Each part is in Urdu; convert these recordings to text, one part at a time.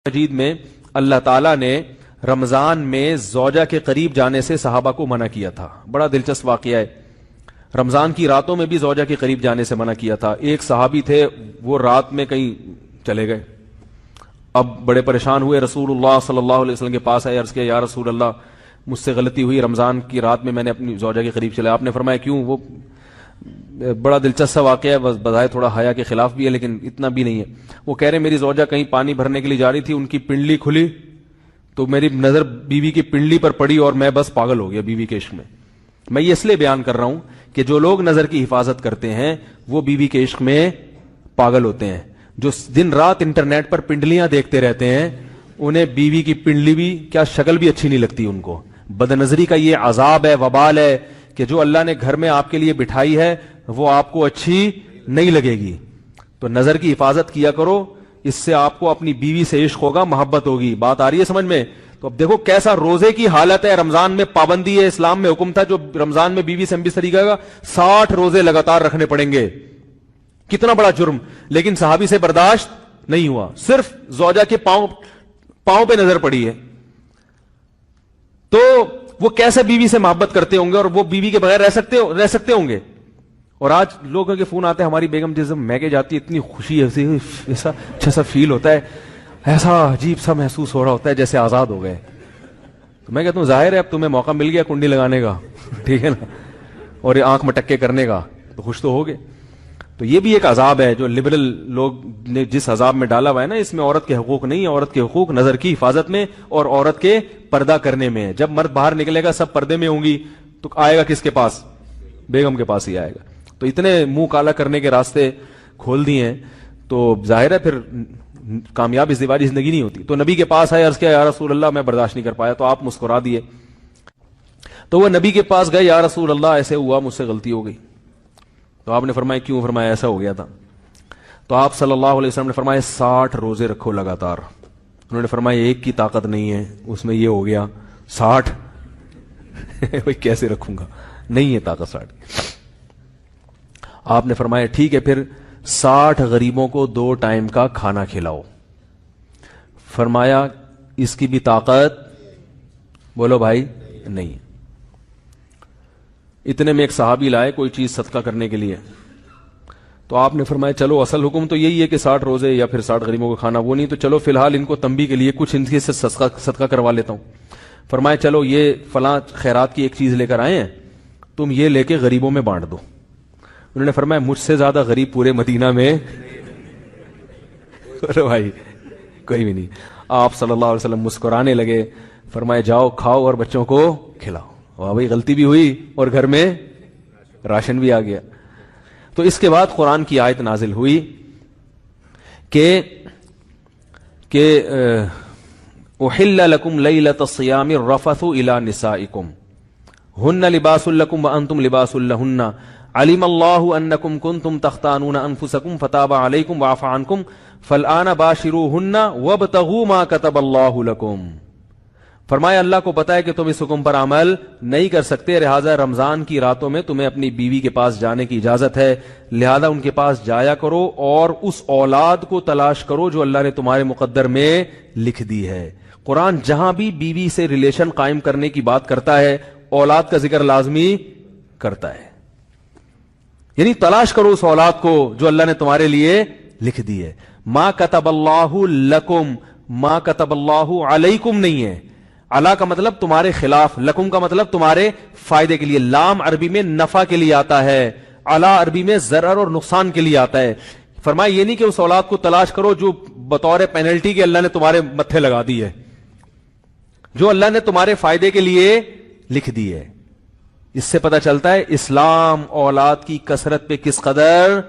مجید میں اللہ تعالیٰ نے رمضان میں زوجہ کے قریب جانے سے صحابہ کو منع کیا تھا. بڑا دلچسپ واقعہ ہے. رمضان کی راتوں میں بھی زوجہ کے قریب جانے سے منع کیا تھا. ایک صحابی تھے, وہ رات میں کہیں چلے گئے, اب بڑے پریشان ہوئے, رسول اللہ صلی اللہ علیہ وسلم کے پاس آئے, عرض کیا یا رسول اللہ مجھ سے غلطی ہوئی, رمضان کی رات میں نے اپنی زوجہ کے قریب چلا. آپ نے فرمایا کیوں؟ وہ بڑا دلچسپ واقعہ ہے, بظاہر تھوڑا حیا کے خلاف بھی ہے لیکن اتنا بھی نہیں ہے. وہ کہہ رہے میری زوجہ کہیں پانی بھرنے کے لیے جا رہی تھی, ان کی پنڈلی کھلی تو میری نظر بیوی کی پنڈلی پر پڑی اور میں بس پاگل ہو گیا بیوی کے عشق میں. میں یہ اس لیے بیان کر رہا ہوں کہ جو لوگ نظر کی حفاظت کرتے ہیں وہ بیوی کے عشق میں پاگل ہوتے ہیں. جو دن رات انٹرنیٹ پر پنڈلیاں دیکھتے رہتے ہیں انہیں بیوی کی پنڈلی بھی کیا شکل بھی اچھی نہیں لگتی ان کو. بد نظری کا یہ عذاب ہے, وبال ہے کہ جو اللہ نے گھر میں آپ کے لیے بٹھائی ہے وہ آپ کو اچھی نہیں لگے گی. تو نظر کی حفاظت کیا کرو, اس سے آپ کو اپنی بیوی سے عشق ہوگا, محبت ہوگی. بات آ رہی ہے سمجھ میں؟ تو اب دیکھو کیسا روزے کی حالت ہے. رمضان میں پابندی ہے, اسلام میں حکم تھا جو رمضان میں بیوی سے ہم بھی طریقہ کا 60 روزے لگاتار رکھنے پڑیں گے. کتنا بڑا جرم, لیکن صحابی سے برداشت نہیں ہوا. صرف زوجہ کے پاؤں پہ نظر پڑی ہے تو وہ کیسے بیوی سے محبت کرتے ہوں گے, اور وہ بیوی کے بغیر رہ سکتے ہوں گے. اور آج لوگوں کے فون آتے ہیں, ہماری بیگم جس میکے جاتی ہے اتنی خوشی ایسا اچھا سا فیل ہوتا ہے, ایسا عجیب سا محسوس ہو رہا ہوتا ہے جیسے آزاد ہو گئے. تو میں کہتا ہوں ظاہر ہے اب تمہیں موقع مل گیا کنڈی لگانے کا, ٹھیک ہے نا, اور یہ آنکھ مٹکے کرنے کا, تو خوش تو ہوگے. تو یہ بھی ایک عذاب ہے جو لبرل لوگ نے جس عذاب میں ڈالا ہوا ہے نا, اس میں عورت کے حقوق نہیں ہے. عورت کے حقوق نظر کی حفاظت میں اور عورت کے پردہ کرنے میں ہے. جب مرد باہر نکلے گا سب پردے میں ہوں گی تو آئے گا کس کے پاس؟ بیگم کے پاس ہی آئے گا. تو اتنے منہ کالا کرنے کے راستے کھول دیے ہیں تو ظاہر ہے پھر کامیاب ازدواجی زندگی نہیں ہوتی. تو نبی کے پاس آئے, عرض کیا یا رسول اللہ میں برداشت نہیں کر پایا. تو آپ مسکرا دیے. تو وہ نبی کے پاس گئے, یا رسول اللہ ایسے ہوا, مجھ سے غلطی ہو گئی. تو آپ نے فرمایا کیوں؟ فرمایا ایسا ہو گیا تھا. تو آپ صلی اللہ علیہ وسلم نے فرمایا 60 روزے رکھو لگاتار. انہوں نے فرمایا ایک کی طاقت نہیں ہے, اس میں یہ ہو گیا 60 بھائی کیسے رکھوں گا, نہیں ہے طاقت 60. آپ نے فرمایا ٹھیک ہے پھر 60 غریبوں کو 2 ٹائم کا کھانا کھلاؤ. فرمایا اس کی بھی طاقت, بولو بھائی, نہیں. اتنے میں ایک صحابی لائے کوئی چیز صدقہ کرنے کے لیے. تو آپ نے فرمایا چلو اصل حکم تو یہی ہے کہ 60 روزے یا پھر 60 غریبوں کو کھانا, وہ نہیں تو چلو فی الحال ان کو تنبیہ کے لیے کچھ ان کے سے صدقہ کروا لیتا ہوں. فرمایا چلو یہ فلاں خیرات کی ایک چیز لے کر آئے ہیں, تم یہ لے کے غریبوں میں بانٹ دو. انہوں نے فرمایا مجھ سے زیادہ غریب پورے مدینہ میں بھائی کوئی بھی نہیں. آپ صلی اللہ علیہ وسلم مسکرانے لگے, فرمایا جاؤ کھاؤ اور بچوں کو کھلاؤ. واہ بھائی غلطی بھی ہوئی اور گھر میں راشن بھی آ گیا. تو اس کے بعد قرآن کی آیت نازل ہوئی کہ احل لکم لیلۃ الصیام الرفث الی نسائکم ہن لباس لکم وانتم لباس لہن علم اللہ انکم کنتم تختانون انفسکم فتاب علیکم وعفى عنکم فالآن باشروہن وابتغوا ما کتب اللہ لکم. فرمایا اللہ کو پتا ہے کہ تم اس حکم پر عمل نہیں کر سکتے, لہذا رمضان کی راتوں میں تمہیں اپنی بیوی کے پاس جانے کی اجازت ہے, لہذا ان کے پاس جایا کرو اور اس اولاد کو تلاش کرو جو اللہ نے تمہارے مقدر میں لکھ دی ہے. قرآن جہاں بھی بیوی سے ریلیشن قائم کرنے کی بات کرتا ہے اولاد کا ذکر لازمی کرتا ہے, یعنی تلاش کرو اس اولاد کو جو اللہ نے تمہارے لیے لکھ دی ہے. ما کتب اللہ لکم, ما کتب اللہ علیکم نہیں ہے. علا کا مطلب تمہارے خلاف, لکم کا مطلب تمہارے فائدے کے لیے. لام عربی میں نفع کے لیے آتا ہے, علا عربی میں ضرر اور نقصان کے لیے آتا ہے. فرمایا یہ نہیں کہ اس اولاد کو تلاش کرو جو بطور پینلٹی کے اللہ نے تمہارے متھے لگا دی ہے, جو اللہ نے تمہارے فائدے کے لیے لکھ دی ہے. اس سے پتہ چلتا ہے اسلام اولاد کی کثرت پہ کس قدر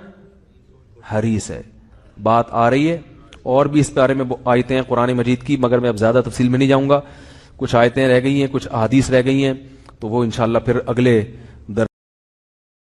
حریص ہے. بات آ رہی ہے اور بھی اس بارے میں آیتیں ہیں قرآن مجید کی, مگر میں اب زیادہ تفصیل میں نہیں جاؤں گا. کچھ آیتیں رہ گئی ہیں, کچھ احادیث رہ گئی ہیں, تو وہ انشاءاللہ پھر اگلے